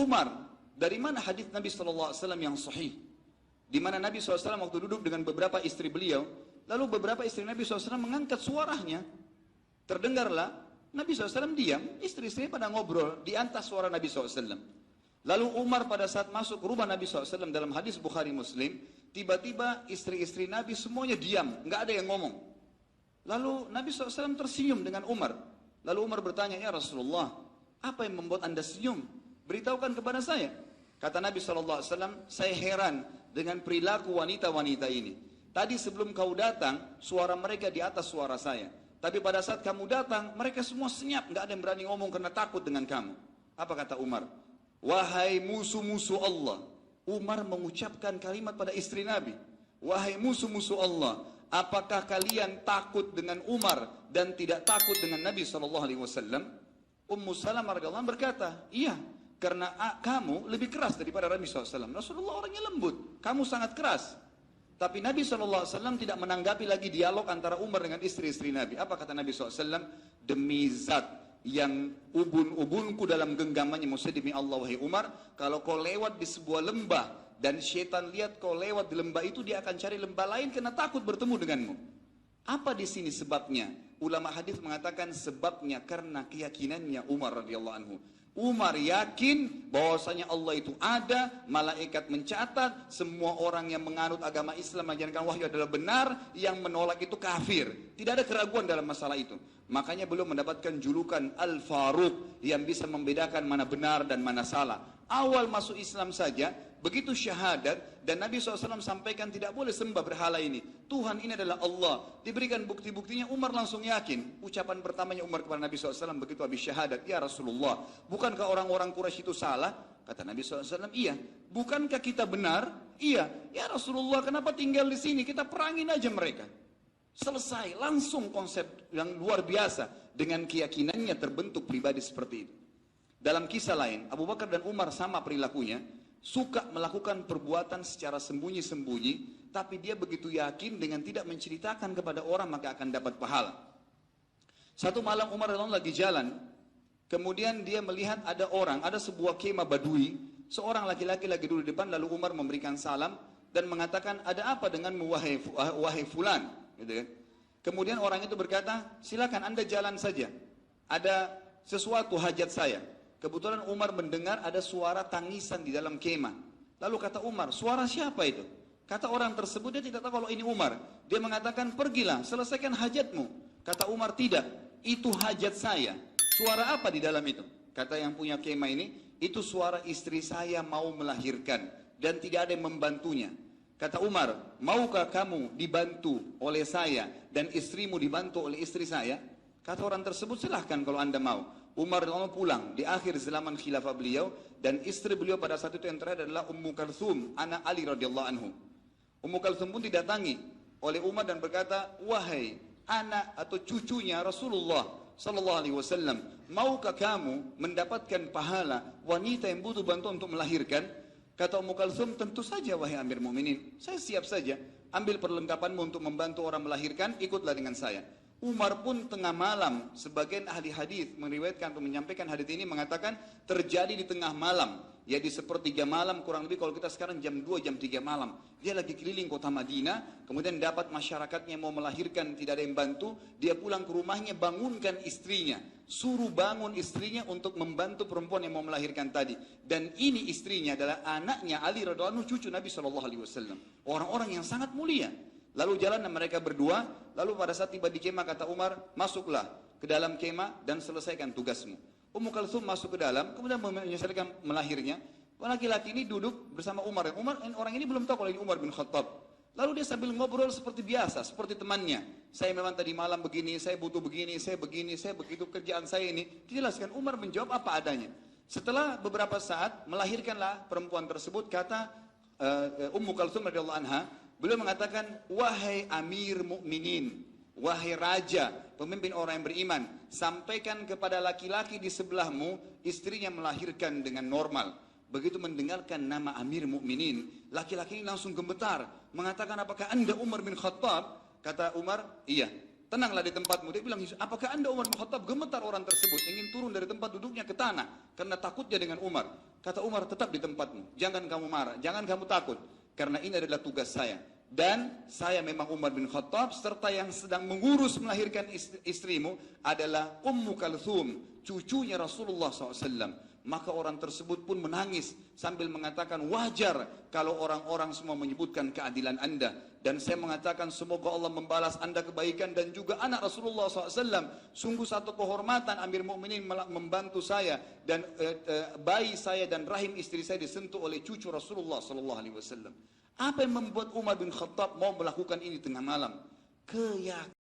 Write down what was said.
Umar, dari mana hadis Nabi SAW yang sahih? Di mana Nabi SAW waktu duduk dengan beberapa istri beliau, lalu beberapa istri Nabi SAW mengangkat suaranya. Terdengarlah, Nabi SAW diam, istri-istrinya pada ngobrol di atas suara Nabi SAW. Lalu Umar pada saat masuk rumah Nabi SAW dalam hadis Bukhari Muslim, tiba-tiba istri-istri Nabi semuanya diam, nggak ada yang ngomong. Lalu Nabi SAW tersenyum dengan Umar. Lalu Umar bertanya, ya Rasulullah, apa yang membuat anda senyum? Beritahukan kepada saya. Kata Nabi SAW, saya heran dengan perilaku wanita-wanita ini. Tadi sebelum kau datang, suara mereka di atas suara saya. Tapi pada saat kamu datang, mereka semua senyap. Nggak ada yang berani ngomong karena takut dengan kamu. Apa kata Umar? Wahai musuh-musuh Allah. Umar mengucapkan kalimat pada istri Nabi. Wahai musuh-musuh Allah. Apakah kalian takut dengan Umar dan tidak takut dengan Nabi SAW? Ummu Salamah radhiyallahu anha berkata, iya. Karena kamu lebih keras daripada Nabi SAW. Rasulullah orangnya lembut. Kamu sangat keras. Tapi Nabi SAW tidak menanggapi lagi dialog antara Umar dengan istri-istri Nabi. Apa kata Nabi SAW? Demi zat yang ubun-ubunku dalam genggamannya. Maksudnya demi Allah wahai Umar. Kalau kau lewat di sebuah lembah. Dan syaitan lihat kau lewat di lembah itu. Dia akan cari lembah lain karena takut bertemu denganmu. Apa di sini sebabnya? Ulama hadis mengatakan sebabnya karena keyakinannya Umar radhiyallahu anhu. Umar yakin bahwasanya Allah itu ada, malaikat mencatat, semua orang yang menganut agama Islam mengajarkan wahyu adalah benar, yang menolak itu kafir. Tidak ada keraguan dalam masalah itu. Makanya beliau mendapatkan julukan Al-Faruq yang bisa membedakan mana benar dan mana salah. Awal masuk Islam saja, begitu syahadat dan Nabi SAW sampaikan tidak boleh sembah berhala ini. Tuhan ini adalah Allah. Diberikan bukti-buktinya, Umar langsung yakin. Ucapan pertamanya Umar kepada Nabi SAW begitu habis syahadat, ya Rasulullah, bukankah orang-orang Quraisy itu salah? Kata Nabi SAW, iya. Bukankah kita benar? Iya. Ya Rasulullah, kenapa tinggal di sini? Kita perangin aja mereka. Selesai, langsung konsep yang luar biasa. Dengan keyakinannya terbentuk pribadi seperti itu. Dalam kisah lain, Abu Bakar dan Umar sama perilakunya, suka melakukan perbuatan secara sembunyi-sembunyi, tapi dia begitu yakin dengan tidak menceritakan kepada orang maka akan dapat pahala. Satu malam Umar lagi jalan, kemudian dia melihat ada orang, ada sebuah kemah Badui, seorang laki-laki lagi duduk di depan, lalu Umar memberikan salam dan mengatakan, ada apa denganmu wahai fulan? Gitu kan? Kemudian orang itu berkata, silakan anda jalan saja, ada sesuatu hajat saya. Kebetulan Umar mendengar ada suara tangisan di dalam kemah. Lalu kata Umar, suara siapa itu? Kata orang tersebut, dia tidak tahu kalau ini Umar. Dia mengatakan, pergilah, selesaikan hajatmu. Kata Umar, tidak, itu hajat saya. Suara apa di dalam itu? Kata yang punya kemah ini, itu suara istri saya mau melahirkan. Dan tidak ada yang membantunya. Kata Umar, maukah kamu dibantu oleh saya dan istrimu dibantu oleh istri saya? Kata orang tersebut, silahkan kalau anda mau. Umar radhiyallahu pulang di akhir zaman khilafah beliau dan istri beliau pada saat itu yang terakhir adalah Ummu Kalthum, anak Ali radhiyallahu anhu. Ummu Kalthum pun didatangi oleh Umar dan berkata, wahai anak atau cucunya Rasulullah sallallahu alaihi wasallam, maukah kamu mendapatkan pahala wanita yang butuh bantuan untuk melahirkan? Kata Ummu Kalthum, tentu saja wahai Amir Mukminin, saya siap saja. Ambil perlengkapanmu untuk membantu orang melahirkan, ikutlah dengan saya. Umar pun tengah malam, sebagian ahli hadis meriwayatkan atau menyampaikan hadis ini mengatakan terjadi di tengah malam, ya di sepertiga malam kurang lebih, kalau kita sekarang jam 2, jam 3 malam. Dia lagi keliling kota Madinah, kemudian dapat masyarakatnya mau melahirkan, tidak ada yang bantu, dia pulang ke rumahnya, bangunkan istrinya, suruh bangun istrinya untuk membantu perempuan yang mau melahirkan tadi. Dan ini istrinya adalah anaknya Ali radhiyallahu anhu, cucu Nabi SAW. Orang-orang yang sangat mulia. Lalu jalan mereka berdua, lalu pada saat tiba di kemah kata Umar, masuklah ke dalam kemah dan selesaikan tugasmu. Ummu Kalthum masuk ke dalam, kemudian menyelesaikan melahirnya. Laki-laki ini duduk bersama Umar. Orang ini belum tahu kalau ini Umar bin Khattab. Lalu dia sambil ngobrol seperti biasa, seperti temannya. Saya memang tadi malam begini, saya butuh begini, saya begitu, kerjaan saya ini. Dijelaskan, Umar menjawab apa adanya. Setelah beberapa saat, melahirkanlah perempuan tersebut, kata Ummu Kalthum radhiyallahu anha, beliau mengatakan, wahai Amir Mukminin, wahai raja, pemimpin orang yang beriman, sampaikan kepada laki-laki di sebelahmu, istrinya melahirkan dengan normal. Begitu mendengarkan nama Amir Mukminin, laki-laki ini langsung gemetar, mengatakan, apakah anda Umar bin Khattab? Kata Umar, iya. Tenanglah di tempatmu. Dia bilang, apakah anda Umar bin Khattab? Gemetar orang tersebut, ingin turun dari tempat duduknya ke tanah, karena takutnya dengan Umar. Kata Umar, tetap di tempatmu. Jangan kamu marah, jangan kamu takut. Karena ini adalah tugas saya. Dan saya memang Umar bin Khattab, serta yang sedang mengurus melahirkan istrimu adalah Ummu Kalthum, cucunya Rasulullah SAW. Maka orang tersebut pun menangis sambil mengatakan, wajar kalau orang-orang semua menyebutkan keadilan anda. Dan saya mengatakan, semoga Allah membalas anda kebaikan dan juga anak Rasulullah SAW. Sungguh satu kehormatan Amir Mukminin membantu saya dan bayi saya dan rahim istri saya disentuh oleh cucu Rasulullah SAW. Apa yang membuat Umar bin Khattab mau melakukan ini tengah malam? Keyakinan.